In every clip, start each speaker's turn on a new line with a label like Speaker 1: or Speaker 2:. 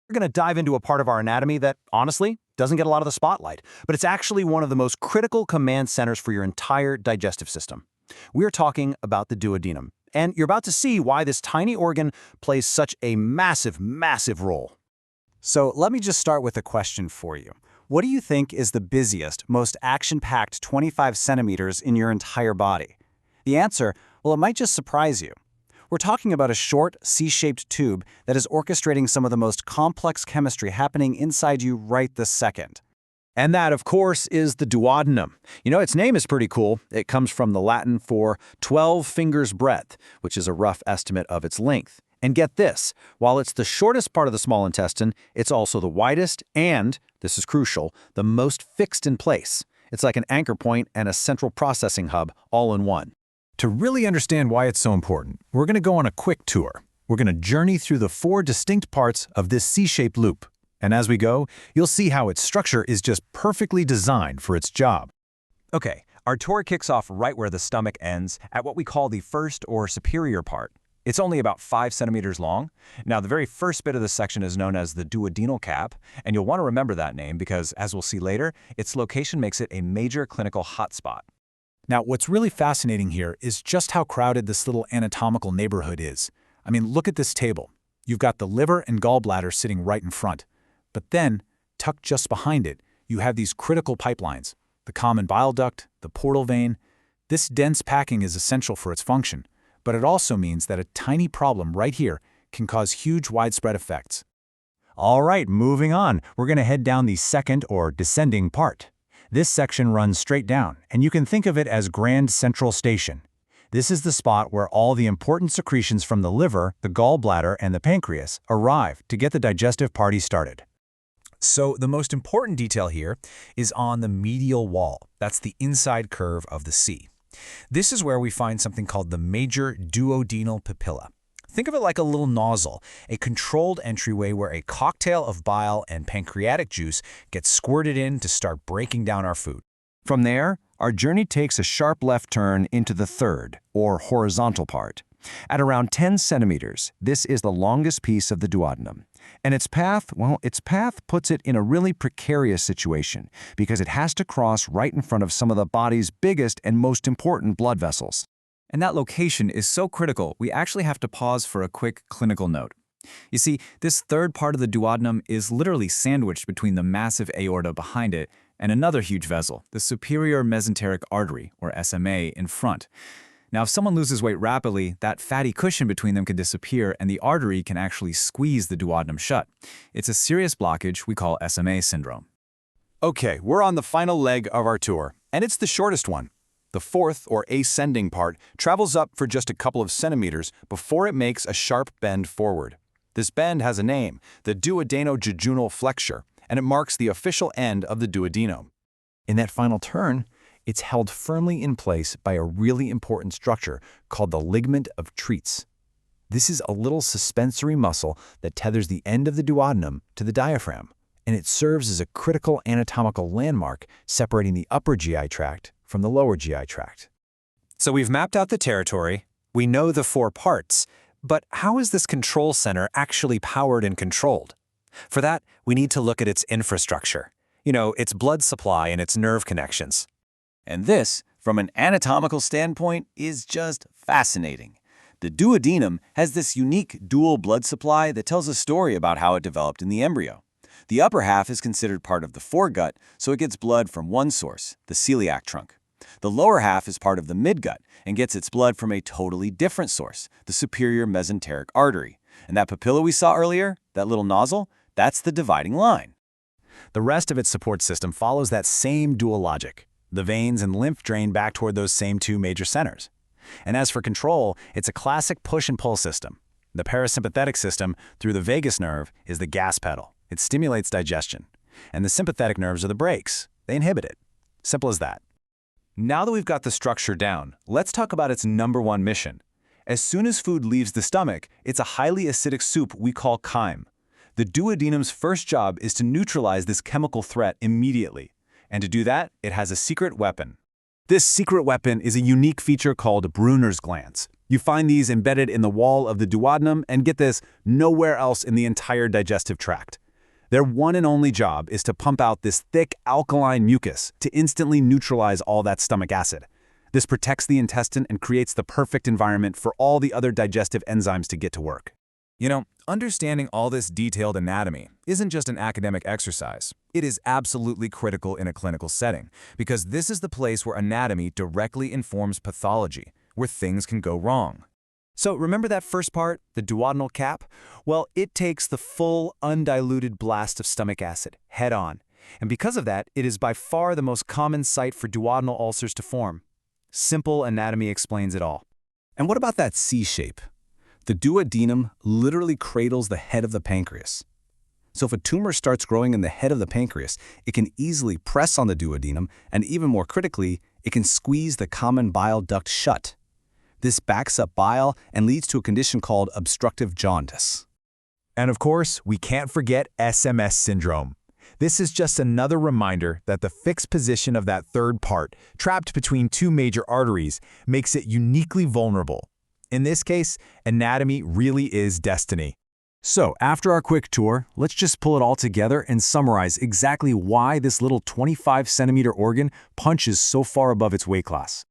Speaker 1: We're going to dive into a part of our anatomy that, honestly, doesn't get a lot of the spotlight, but it's actually one of the most critical command centers for your entire digestive system. We're talking about the duodenum, and you're about to see why this tiny organ plays such a massive, massive role.
Speaker 2: So let me just start with a question for you. What do you think is the busiest, most action-packed 25 centimeters in your entire body? The answer, well, it might just surprise you. We're talking about a short, C-shaped tube that is orchestrating some of the most complex chemistry happening inside you right this second.
Speaker 1: And that, of course, is the duodenum. You know, its name is pretty cool. It comes from the Latin for 12 fingers breadth, which is a rough estimate of its length. And get this, while it's the shortest part of the small intestine, it's also the widest and, this is crucial, the most fixed in place. It's like an anchor point and a central processing hub all in one.
Speaker 3: To really understand why it's so important, we're going to go on a quick tour. We're going to journey through the 4 distinct parts of this C-shaped loop. And as we go, you'll see how its structure is just perfectly designed for its job.
Speaker 4: Okay, our tour kicks off right where the stomach ends, at what we call the first or superior part. It's only about 5 centimeters long. Now, the very first bit of this section is known as the duodenal cap, and you'll want to remember that name because, as we'll see later, its location makes it a major clinical hotspot.
Speaker 3: Now, what's really fascinating here is just how crowded this little anatomical neighborhood is. I mean, look at this table. You've got the liver and gallbladder sitting right in front. But then, tucked just behind it, you have these critical pipelines, the common bile duct, the portal vein. This dense packing is essential for its function, but it also means that a tiny problem right here can cause huge widespread effects.
Speaker 5: All right, moving on. We're going to head down the second or descending part. This section runs straight down, and you can think of it as Grand Central Station. This is the spot where all the important secretions from the liver, the gallbladder, and the pancreas arrive to get the digestive party started.
Speaker 4: So the most important detail here is on the medial wall. That's the inside curve of the C. This is where we find something called the major duodenal papilla. Think of it like a little nozzle, a controlled entryway where a cocktail of bile and pancreatic juice gets squirted in to start breaking down our food.
Speaker 1: From there, our journey takes a sharp left turn into the third, or horizontal part. At around 10 centimeters, this is the longest piece of the duodenum. And its path puts it in a really precarious situation because it has to cross right in front of some of the body's biggest and most important blood vessels.
Speaker 2: And that location is so critical, we actually have to pause for a quick clinical note. You see, this third part of the duodenum is literally sandwiched between the massive aorta behind it and another huge vessel, the superior mesenteric artery, or SMA, in front. Now, if someone loses weight rapidly, that fatty cushion between them can disappear and the artery can actually squeeze the duodenum shut. It's a serious blockage we call SMA syndrome.
Speaker 1: Okay, we're on the final leg of our tour, and it's the shortest one. The fourth, or ascending part, travels up for just a couple of centimeters before it makes a sharp bend forward. This bend has a name, the duodenojejunal flexure, and it marks the official end of the duodenum. In that final turn, it's held firmly in place by a really important structure called the ligament of Treitz. This is a little suspensory muscle that tethers the end of the duodenum to the diaphragm, and it serves as a critical anatomical landmark separating the upper GI tract from the lower GI tract.
Speaker 4: So we've mapped out the territory, we know the 4 parts, but how is this control center actually powered and controlled? For that, we need to look at its infrastructure. You know, its blood supply and its nerve connections.
Speaker 6: And this, from an anatomical standpoint, is just fascinating. The duodenum has this unique dual blood supply that tells a story about how it developed in the embryo. The upper half is considered part of the foregut, so it gets blood from one source, the celiac trunk. The lower half is part of the midgut and gets its blood from a totally different source, the superior mesenteric artery. And that papilla we saw earlier, that little nozzle, that's the dividing line.
Speaker 1: The rest of its support system follows that same dual logic. The veins and lymph drain back toward those same 2 major centers. And as for control, it's a classic push and pull system. The parasympathetic system, through the vagus nerve, is the gas pedal. It stimulates digestion. And the sympathetic nerves are the brakes. They inhibit it. Simple as that.
Speaker 4: Now that we've got the structure down, let's talk about its #1 mission. As soon as food leaves the stomach, it's a highly acidic soup we call chyme. The duodenum's first job is to neutralize this chemical threat immediately. And to do that, it has a secret weapon. This secret weapon is a unique feature called Brunner's glands. You find these embedded in the wall of the duodenum and, get this, nowhere else in the entire digestive tract. Their one and only job is to pump out this thick alkaline mucus to instantly neutralize all that stomach acid. This protects the intestine and creates the perfect environment for all the other digestive enzymes to get to work.
Speaker 1: You know, understanding all this detailed anatomy isn't just an academic exercise. It is absolutely critical in a clinical setting, because this is the place where anatomy directly informs pathology, where things can go wrong.
Speaker 4: So remember that first part, the duodenal cap? Well, it takes the full, undiluted blast of stomach acid head on. And because of that, it is by far the most common site for duodenal ulcers to form. Simple anatomy explains it all. And what about that C shape? The duodenum literally cradles the head of the pancreas. So if a tumor starts growing in the head of the pancreas, it can easily press on the duodenum, and even more critically, it can squeeze the common bile duct shut. This backs up bile and leads to a condition called obstructive jaundice.
Speaker 5: And of course, we can't forget SMS syndrome. This is just another reminder that the fixed position of that third part, trapped between two major arteries, makes it uniquely vulnerable. In this case, anatomy really is destiny.
Speaker 4: So, after our quick tour, let's just pull it all together and summarize exactly why this little 25-centimeter organ punches so far above its weight class.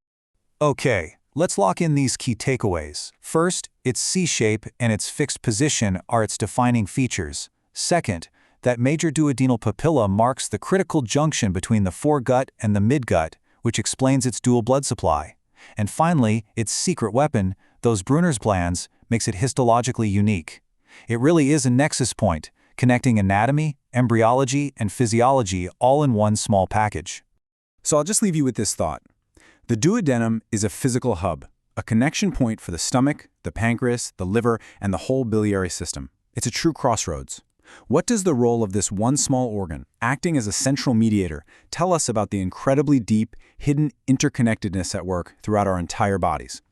Speaker 3: Okay, let's lock in these key takeaways. First, its C-shape and its fixed position are its defining features. Second, that major duodenal papilla marks the critical junction between the foregut and the midgut, which explains its dual blood supply. And finally, its secret weapon, those Brunner's glands, makes it histologically unique. It really is a nexus point, connecting anatomy, embryology, and physiology all in one small package.
Speaker 4: So I'll just leave you with this thought. The duodenum is a physical hub, a connection point for the stomach, the pancreas, the liver, and the whole biliary system. It's a true crossroads. What does the role of this one small organ, acting as a central mediator, tell us about the incredibly deep, hidden interconnectedness at work throughout our entire bodies?